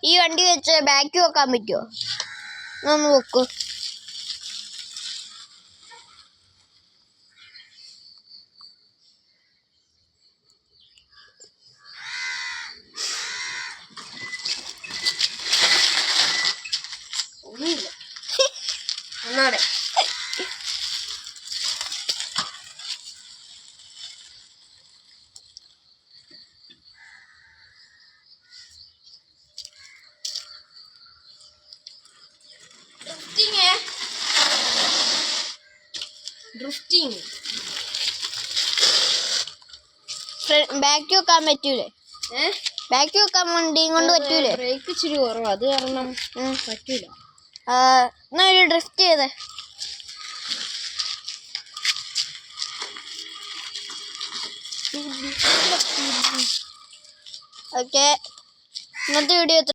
ഈ വണ്ടി വെച്ച് ബാക്ക് വെക്കാൻ പറ്റുമോ? ഒന്ന് വെക്കൂ. ഒന്നാടെ ഡ്രിഫ്റ്റിങ് ബാക്ക് വെക്കാൻ പറ്റൂലേ? ബാക്ക് വെക്കാൻ വണ്ടിയും കൊണ്ട് പറ്റൂലേ? ബ്രേക്ക് ഇച്ചിരി കുറവാ, അത് കാരണം പറ്റൂല. എന്നാ ഒരു ഡ്രിഫ്റ്റ് ചെയ്തേ. ഓക്കെ, ഇന്നത്തെ വീഡിയോ